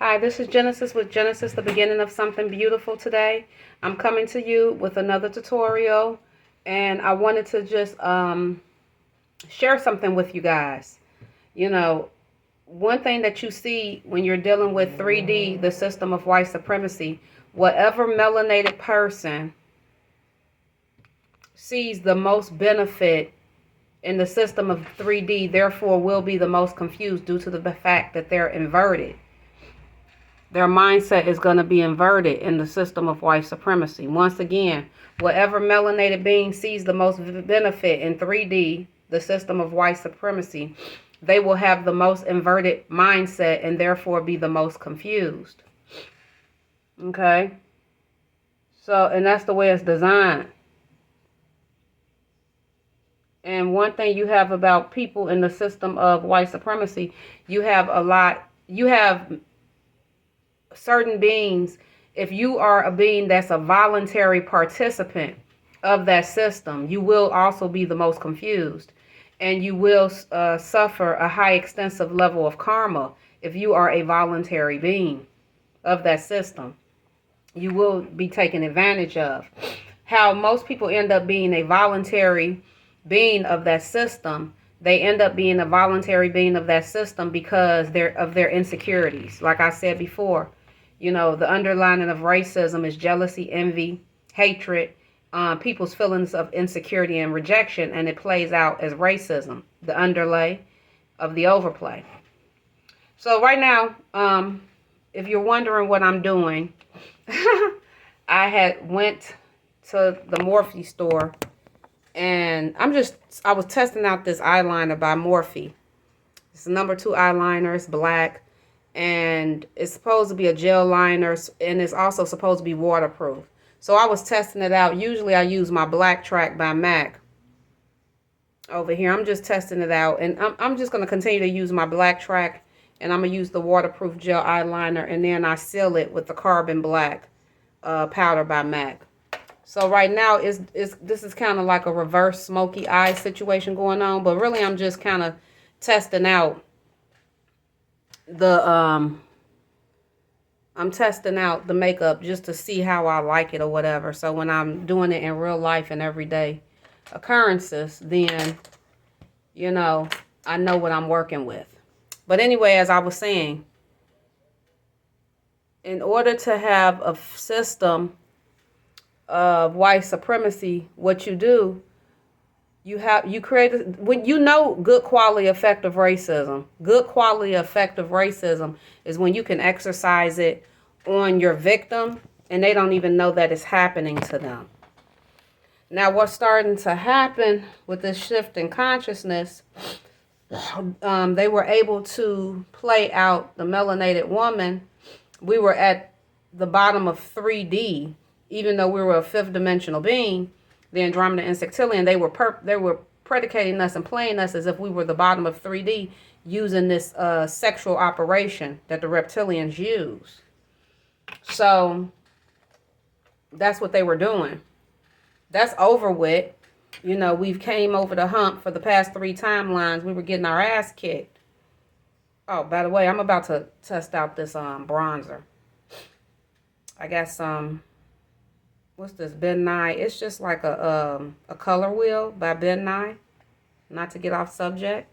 Hi, this is Genesis with Genesis, the beginning of something beautiful today. I'm coming to you with another tutorial, and I wanted to just share something with you guys. You know, one thing that you see when you're dealing with 3D, the system of white supremacy, whatever melanated person sees the most benefit in the system of 3D, therefore will be the most confused due to the fact that they're inverted. Their mindset is going to be inverted in the system of white supremacy. Once again, whatever melanated being sees the most benefit in 3D, the system of white supremacy, they will have the most inverted mindset and therefore be the most confused. Okay? So, and that's the way it's designed. And one thing you have about people in the system of white supremacy, you have certain beings. If you are a being that's a voluntary participant of that system, you will also be the most confused, and you will suffer a high extensive level of karma if you are a voluntary being of that system. You will be taken advantage of. How most people end up being a voluntary being of that system, they end up being a voluntary being of that system because of their insecurities. Like I said before, you know, the underlining of racism is jealousy, envy, hatred, people's feelings of insecurity and rejection, and it plays out as racism, the underlay of the overplay. So right now, if you're wondering what I'm doing, I had went to the Morphe store, and I was testing out this eyeliner by Morphe. It's the number 2 eyeliner. It's black, and it's supposed to be a gel liner, and it's also supposed to be waterproof. So I was testing it out. Usually I use my Black Track by MAC over here. I'm just testing it out, and I'm just going to continue to use my Black Track, and I'm going to use the waterproof gel eyeliner, and then I seal it with the Carbon Black powder by MAC. So right now, this is kind of like a reverse smoky eye situation going on. But really, I'm just kind of testing out the makeup just to see how I like it or whatever. So when I'm doing it in real life and everyday occurrences, then, you know, I know what I'm working with. But anyway, as I was saying, in order to have a system of white supremacy, what you do, you create, when you know good quality effective racism. Good quality effective racism is when you can exercise it on your victim and they don't even know that it's happening to them. Now what's starting to happen with this shift in consciousness, they were able to play out the melanated woman. We were at the bottom of 3D. Even though we were a 5th dimensional being, the Andromeda Insectillion, they were predicating us and playing us as if we were the bottom of 3D using this sexual operation that the reptilians use. So that's what they were doing. That's over with. You know, we've came over the hump for the past 3 timelines. We were getting our ass kicked. Oh, by the way, I'm about to test out this bronzer. I got some... What's this? Ben Nye. It's just like a color wheel by Ben Nye. Not to get off subject.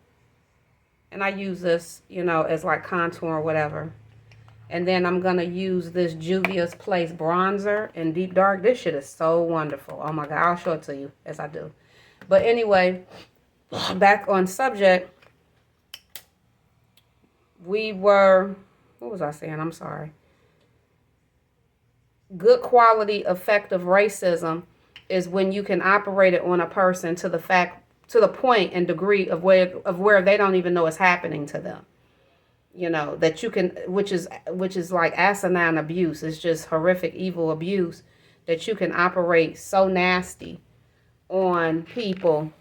And I use this, you know, as like contour or whatever. And then I'm going to use this Juvia's Place bronzer in Deep Dark. This shit is so wonderful. Oh my God. I'll show it to you as I do. But anyway, back on subject. What was I saying? I'm sorry. Good quality effective racism is when you can operate it on a person to the point and degree of where they don't even know it's happening to them. You know, that you can, which is like asinine abuse. It's just horrific, evil abuse that you can operate so nasty on people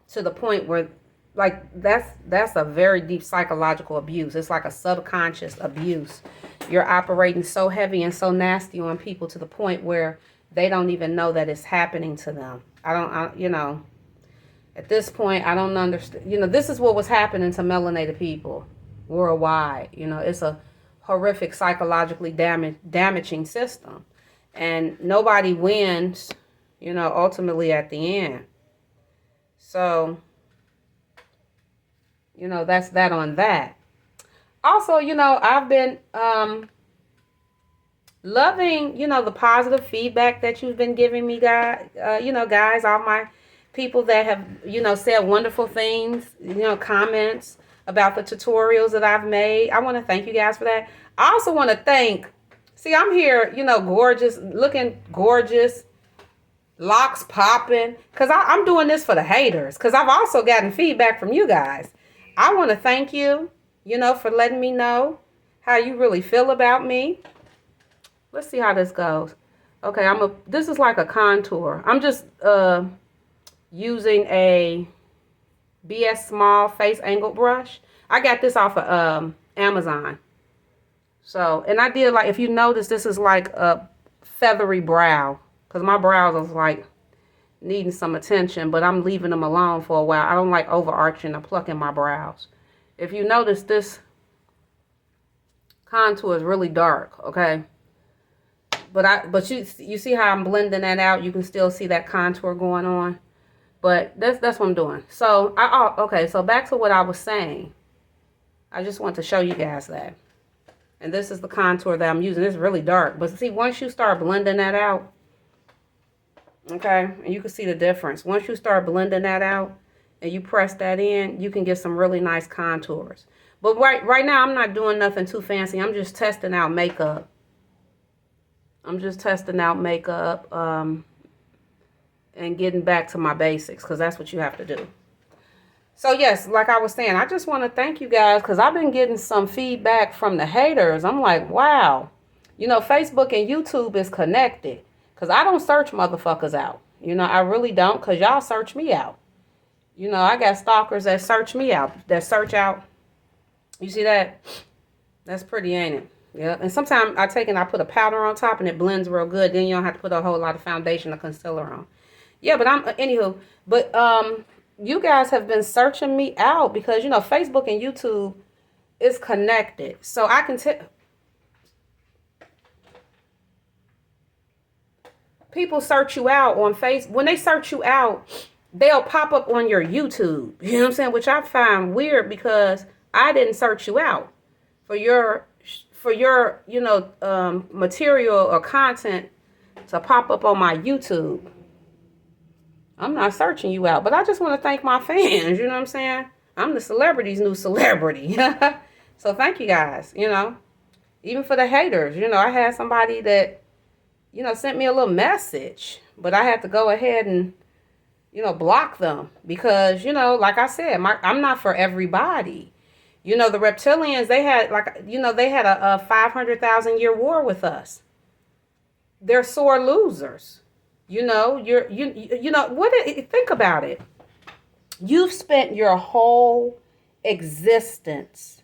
to the point where, like, that's a very deep psychological abuse. It's like a subconscious abuse. You're operating so heavy and so nasty on people to the point where they don't even know that it's happening to them. You know, at this point, I don't understand. You know, this is what was happening to melanated people worldwide. You know, it's a horrific psychologically damaging system. And nobody wins, you know, ultimately at the end. So, you know, that's that on that. Also, you know, I've been loving, you know, the positive feedback that you've been giving me, guys. You know, guys, all my people that have, you know, said wonderful things, you know, comments about the tutorials that I've made. I want to thank you guys for that. I also want to thank, see, I'm here, you know, gorgeous, looking gorgeous, locks popping, because I'm doing this for the haters, because I've also gotten feedback from you guys. I want to thank you, you know, for letting me know how you really feel about me. Let's see how this goes. Okay, this is like a contour. I'm just using a BS Small face angled brush. I got this off of Amazon. So, and I did, like, if you notice, this is like a feathery brow, because my brows is like needing some attention, but I'm leaving them alone for a while. I don't like overarching or plucking my brows. If you notice, this contour is really dark, okay? But you see how I'm blending that out? You can still see that contour going on. But that's what I'm doing. So, okay, so back to what I was saying. I just want to show you guys that. And this is the contour that I'm using. It's really dark. But see, once you start blending that out, okay, and you can see the difference. Once you start blending that out and you press that in, you can get some really nice contours. But right now, I'm not doing nothing too fancy. I'm just testing out makeup. And getting back to my basics, because that's what you have to do. So yes, like I was saying, I just want to thank you guys, because I've been getting some feedback from the haters. I'm like, wow, you know, Facebook and YouTube is connected, because I don't search motherfuckers out. You know, I really don't, because y'all search me out. You know, I got stalkers that search me out, that search out. You see that? That's pretty, ain't it? Yeah, and sometimes I put a powder on top and it blends real good. Then you don't have to put a whole lot of foundation or concealer on. Yeah, but you guys have been searching me out, because, you know, Facebook and YouTube is connected. So I can tell people search you out on Facebook. When they search you out, they'll pop up on your YouTube. You know what I'm saying? Which I find weird, because I didn't search you out for your you know, material or content to pop up on my YouTube. I'm not searching you out, but I just want to thank my fans. You know what I'm saying? I'm the celebrity's new celebrity. So thank you guys, you know, even for the haters. You know, I had somebody that, you know, sent me a little message, but I had to go ahead and, you know, block them, because, you know, like I said, I'm not for everybody. You know, the reptilians, they had, like, you know, they had a 500,000-year war with us. They're sore losers. You know, you know, think about it. You've spent your whole existence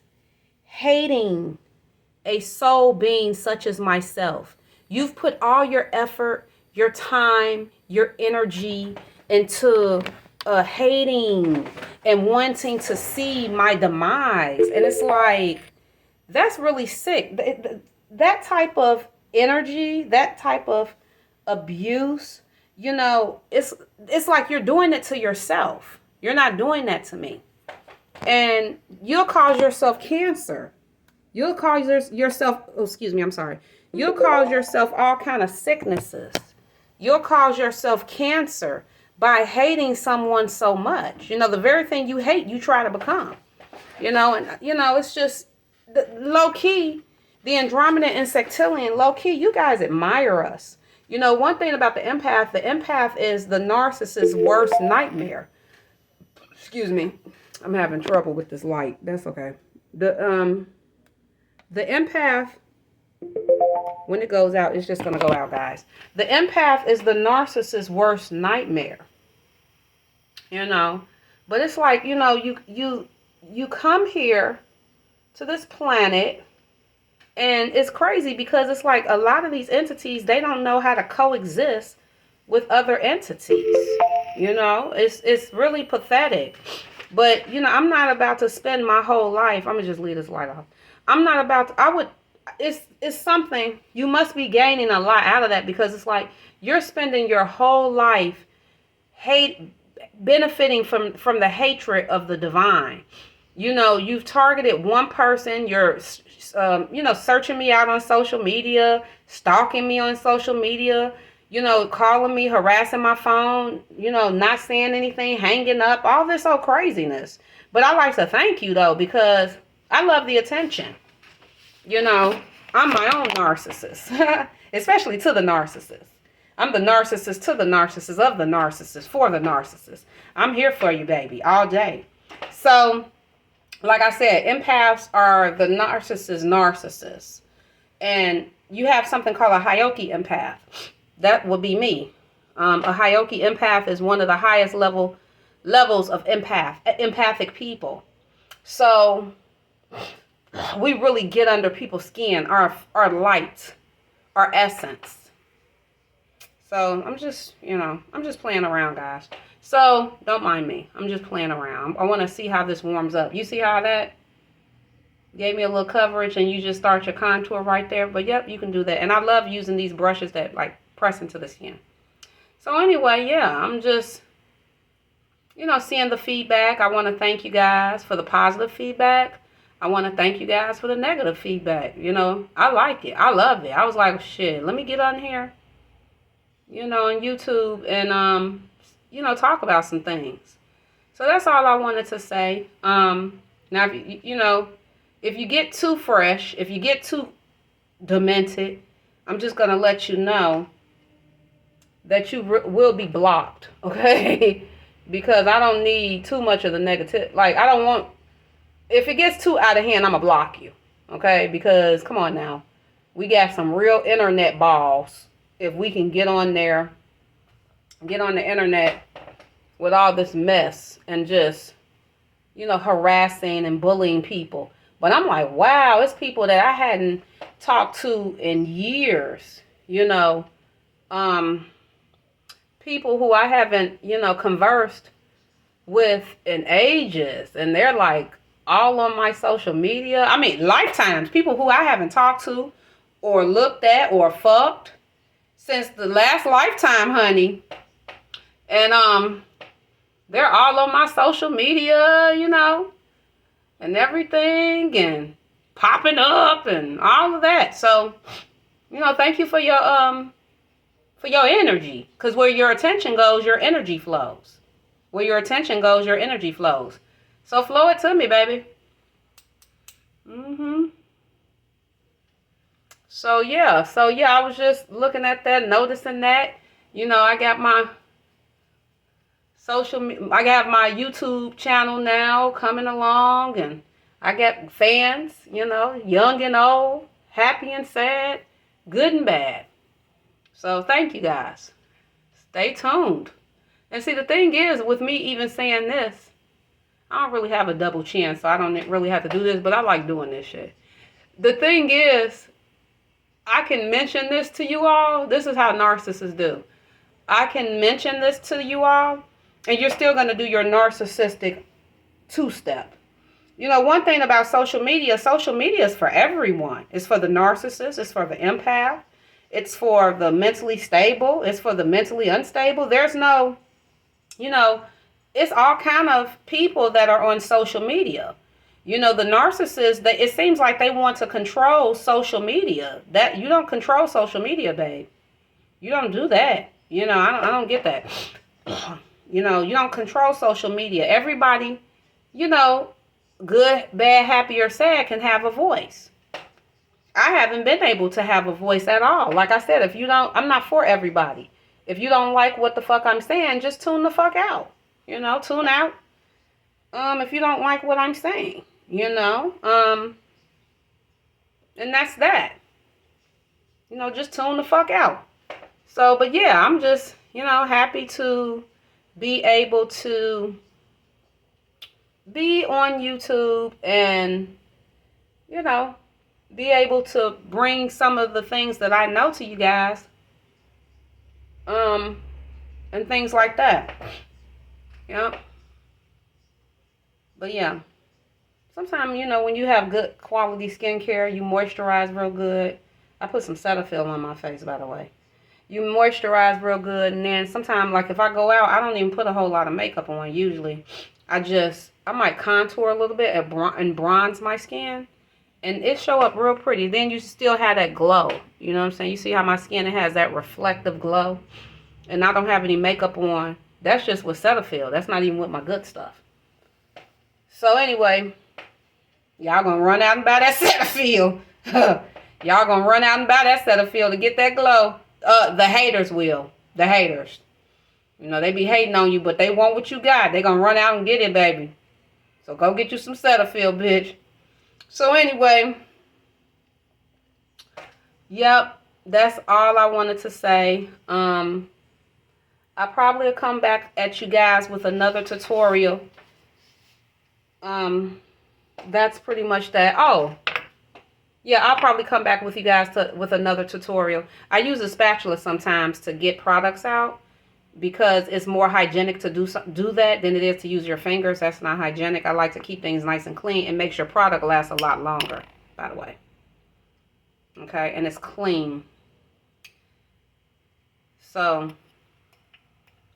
hating a soul being such as myself. You've put all your effort, your time, your energy into hating and wanting to see my demise. And it's like, that's really sick. That type of energy, that type of abuse, you know, it's like you're doing it to yourself. You're not doing that to me. And you'll cause yourself cancer. You'll cause yourself, you'll cause yourself all kind of sicknesses. You'll cause yourself cancer by hating someone so much. You know, the very thing you hate, you try to become. You know, and, you know, it's just low-key, the Andromeda Insectilian, low-key, you guys admire us. You know, one thing about the empath is the narcissist's worst nightmare. Excuse me. I'm having trouble with this light. That's okay. The empath, when it goes out, it's just going to go out, guys. The empath is the narcissist's worst nightmare. You know, but it's like, you know, you come here to this planet. And it's crazy, because it's like a lot of these entities, they don't know how to coexist with other entities. You know, it's really pathetic. But, you know, I'm not about to spend my whole life. I'm going to just leave this light off. I'm not about to, it's something you must be gaining a lot out of that, because it's like you're spending your whole life hate benefiting from the hatred of the divine. You know, you've targeted one person. You're searching me out on social media, stalking me on social media, calling me, harassing my phone, not saying anything, hanging up, all this old craziness. But I like to thank you though, because I love the attention. I'm my own narcissist, especially to the narcissist. I'm the narcissist to the narcissist of the narcissist for the narcissist. I'm here for you, baby, all day. So, like I said, empaths are the narcissist narcissists. And you have something called a Hioki empath. That would be me. A Hioki empath is one of the highest levels of empathic people. So we really get under people's skin, our light, our essence. So I'm just playing around, guys. So don't mind me. I'm just playing around. I want to see how this warms up. You see how that gave me a little coverage, and you just start your contour right there. But yep, you can do that. And I love using these brushes that like press into the skin. So anyway, yeah, I'm just, seeing the feedback. I want to thank you guys for the positive feedback. I want to thank you guys for the negative feedback. I like it. I love it. I was like, shit, let me get on here, on YouTube and, talk about some things. So that's all I wanted to say. Now, if you get too fresh, if you get too demented, I'm just going to let you know that you will be blocked, okay? Because I don't need too much of the negative. Like, I don't want, if it gets too out of hand, I'm going to block you, okay? Because, come on now, we got some real internet balls. If we can get on there, get on the internet with all this mess and just, harassing and bullying people. But I'm like, wow, it's people that I hadn't talked to in years, people who I haven't, conversed with in ages. And they're like all on my social media. I mean, lifetimes, people who I haven't talked to or looked at or fucked since the last lifetime, honey. And they're all on my social media, and everything, and popping up and all of that. So, thank you for your energy, because where your attention goes, your energy flows. Where your attention goes, your energy flows. So flow it to me, baby. So yeah, I was just looking at that, noticing that, I got my I got my YouTube channel now coming along, and I got fans, young and old, happy and sad, good and bad. So thank you guys. Stay tuned. And see, the thing is, with me even saying this, I don't really have a double chin, so I don't really have to do this, but I like doing this shit. The thing is, I can mention this to you all. This is how narcissists do. I can mention this to you all, and you're still going to do your narcissistic two-step. One thing about social media is for everyone. It's for the narcissist. It's for the empath. It's for the mentally stable. It's for the mentally unstable. There's no, it's all kind of people that are on social media. The narcissists, it seems like they want to control social media. That you don't control social media, babe. You don't do that. I don't get that. You don't control social media. Everybody, good, bad, happy, or sad can have a voice. I haven't been able to have a voice at all. Like I said, I'm not for everybody. If you don't like what the fuck I'm saying, just tune the fuck out. Tune out. If you don't like what I'm saying, and that's that. Just tune the fuck out. So, but yeah, I'm just, happy to be able to be on YouTube and, be able to bring some of the things that I know to you guys, and things like that. Yep. But yeah. Sometimes, when you have good quality skincare, you moisturize real good. I put some Cetaphil on my face, by the way. You moisturize real good, and then sometimes, like if I go out, I don't even put a whole lot of makeup on usually. I might contour a little bit and bronze my skin, and it show up real pretty. Then you still have that glow. You know what I'm saying? You see how my skin, it has that reflective glow, and I don't have any makeup on. That's just with Cetaphil. That's not even with my good stuff. So anyway, y'all gonna run out and buy that Cetaphil. Y'all gonna run out and buy that Cetaphil to get that glow. The haters will. The haters. They be hating on you, but they want what you got. They gonna run out and get it, baby. So go get you some Cetaphil, bitch. So anyway, yep, that's all I wanted to say. I probably will come back at you guys with another tutorial. That's pretty much that. Oh, yeah, I'll probably come back with you guys with another tutorial. I use a spatula sometimes to get products out because it's more hygienic to do that than it is to use your fingers. That's not hygienic. I like to keep things nice and clean. It makes your product last a lot longer, by the way. Okay, and it's clean. So,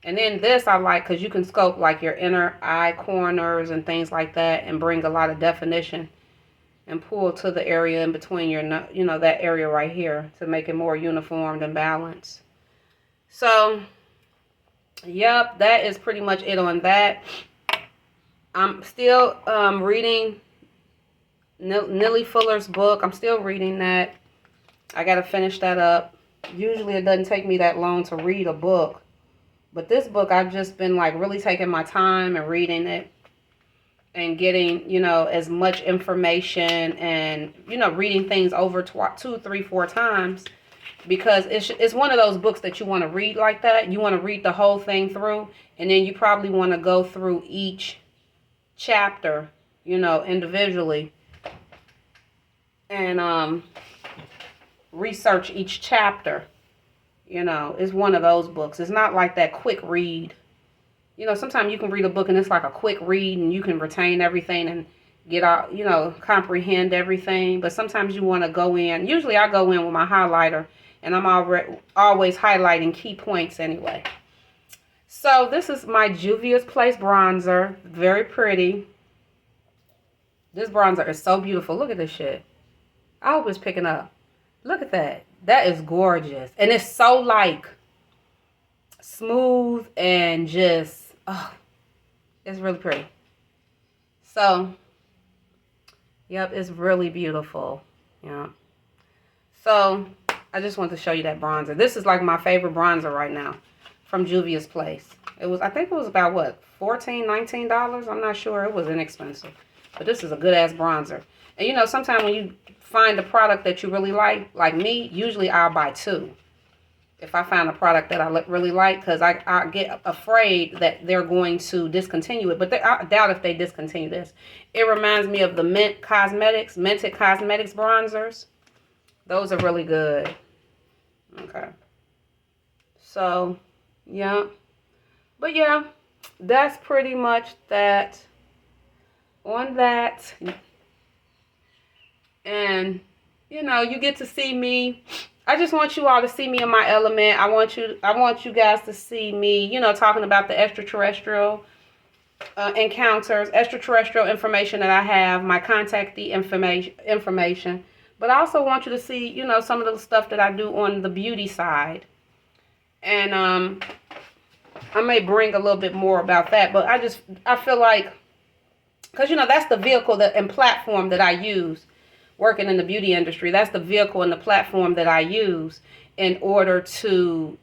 and then this I like because you can sculpt like your inner eye corners and things like that and bring a lot of definition and pull to the area in between your, that area right here to make it more uniformed and balanced. So, yep, that is pretty much it on that. I'm still reading Neely Fuller's book. I'm still reading that. I got to finish that up. Usually it doesn't take me that long to read a book. But this book, I've just been like really taking my time and reading it. And getting, as much information and, reading things over 2, 3, 4 times. Because it's one of those books that you want to read like that. You want to read the whole thing through. And then you probably want to go through each chapter, individually. And research each chapter. It's one of those books. It's not like that quick read. Sometimes you can read a book and it's like a quick read and you can retain everything and get out, comprehend everything. But sometimes you want to go in. Usually I go in with my highlighter and I'm always highlighting key points anyway. So this is my Juvia's Place bronzer. Very pretty. This bronzer is so beautiful. Look at this shit. I hope it's picking up. Look at that. That is gorgeous. And it's so like smooth and just, oh, it's really pretty. So, yep, it's really beautiful. Yeah. So, I just want to show you that bronzer. This is like my favorite bronzer right now from Juvia's Place. I think it was about what, $14, $19? I'm not sure. It was inexpensive. But this is a good ass bronzer. And sometimes when you find a product that you really like me, usually I'll buy 2. If I find a product that I really like, because I get afraid that they're going to discontinue it. But I doubt if they discontinue this. It reminds me of the Mented Cosmetics bronzers. Those are really good. Okay. So, yeah. But yeah, that's pretty much that on that. And, you get to see me. I just want you all to see me in my element. I want you guys to see me, talking about the extraterrestrial encounters, extraterrestrial information that I have, my contactee information. But I also want you to see, some of the stuff that I do on the beauty side. And I may bring a little bit more about that. But I feel like, because, that's the vehicle and platform that I use. Working in the beauty industry, that's the vehicle and the platform that I use in order to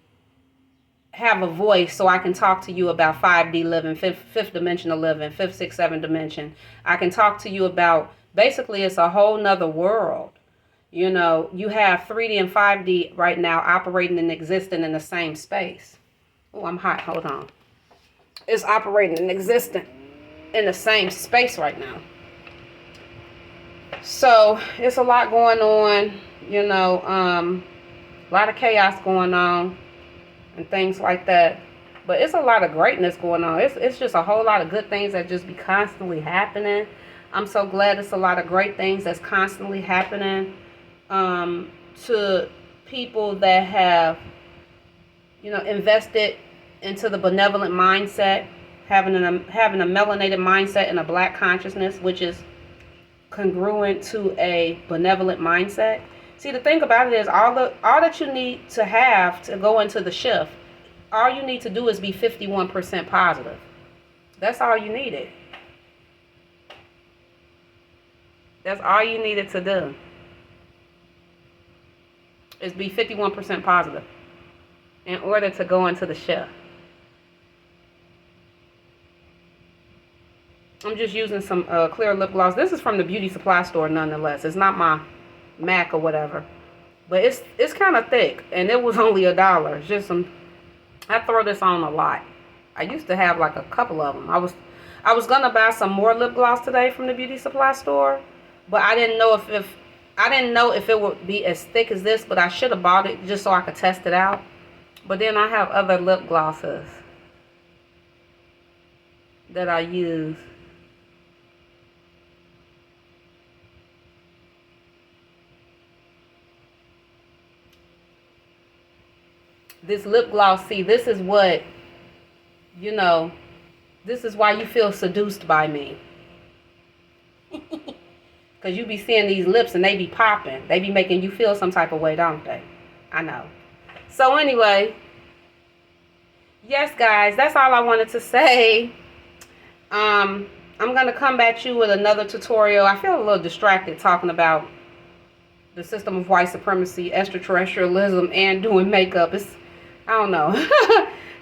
have a voice so I can talk to you about 5D living, fifth dimensional living, 5th, 6th, 7th dimension. I can talk to you about, basically it's a whole nother world. You have 3D and 5D right now operating and existing in the same space. Oh, I'm hot. Hold on. It's operating and existing in the same space right now. So it's a lot going on, a lot of chaos going on and things like that. But it's a lot of greatness going on. It's just a whole lot of good things that just be constantly happening. I'm so glad it's a lot of great things that's constantly happening to people that have, invested into the benevolent mindset, having a melanated mindset and a black consciousness, which is congruent to a benevolent mindset. See, the thing about it is all that you need to have to go into the shift, all you need to do is be 51% positive. That's all you needed. That's all you needed to do. Is be 51% positive in order to go into the shift. I'm just using some clear lip gloss. This is from the beauty supply store nonetheless. It's not my MAC or whatever. But it's kind of thick. And it was only $1. It's just some... I throw this on a lot. I used to have like a couple of them. I was going to buy some more lip gloss today from the beauty supply store. But I didn't know if it would be as thick as this. But I should have bought it just so I could test it out. But then I have other lip glosses that I use. This lip gloss, see, this is what, this is why you feel seduced by me. Because you be seeing these lips and they be popping. They be making you feel some type of way, don't they? I know. So anyway, yes, guys, that's all I wanted to say. I'm going to come at you with another tutorial. I feel a little distracted talking about the system of white supremacy, extraterrestrialism, and doing makeup. I don't know.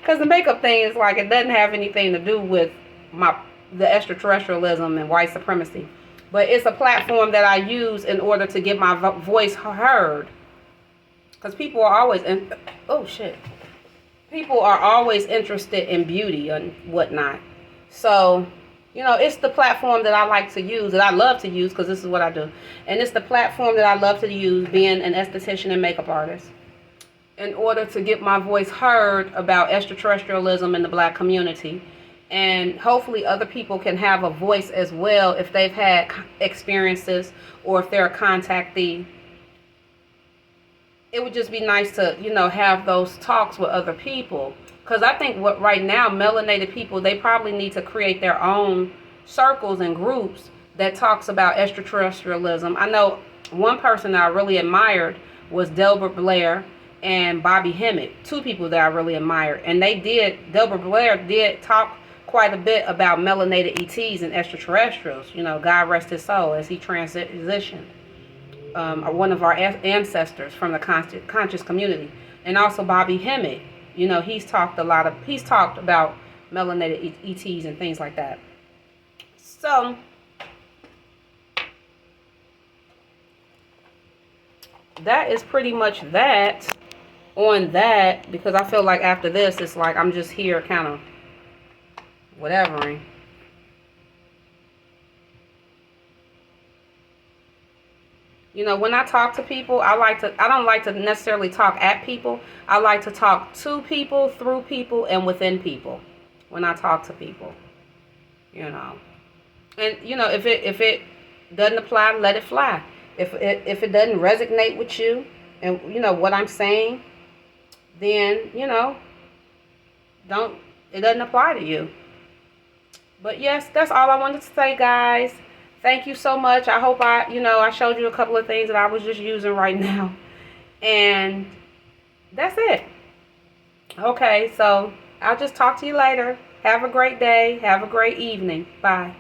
Because the makeup thing is like, it doesn't have anything to do with the extraterrestrialism and white supremacy. But it's a platform that I use in order to get my voice heard. Because people are always, people are always interested in beauty and whatnot. So, it's the platform that I like to use, that I love to use, because this is what I do. And it's the platform that I love to use, being an esthetician and makeup artist, in order to get my voice heard about extraterrestrialism in the black community. And hopefully other people can have a voice as well if they've had experiences or if they're a contactee. It would just be nice to, have those talks with other people. Because I think right now, melanated people, they probably need to create their own circles and groups that talks about extraterrestrialism. I know one person that I really admired was Delbert Blair and Bobby Hemmitt, two people that I really admired. And Delbert Blair did talk quite a bit about melanated ETs and extraterrestrials. God rest his soul as he transitioned. One of our ancestors from the conscious community. And also Bobby Hemmitt. He's talked about melanated ETs and things like that. So, that is pretty much that on that, because I feel like after this, it's like I'm just here kind of whatevering. When I talk to people, I don't like to necessarily talk at people. I like to talk to people, through people, and within people when I talk to people. And if it doesn't apply, let it fly. If it doesn't resonate with you and what I'm saying, then it doesn't apply to you. But yes, that's all I wanted to say, guys. Thank you so much. I hope I showed you a couple of things that I was just using right now. And that's it. Okay, so I'll just talk to you later. Have a great day. Have a great evening. Bye.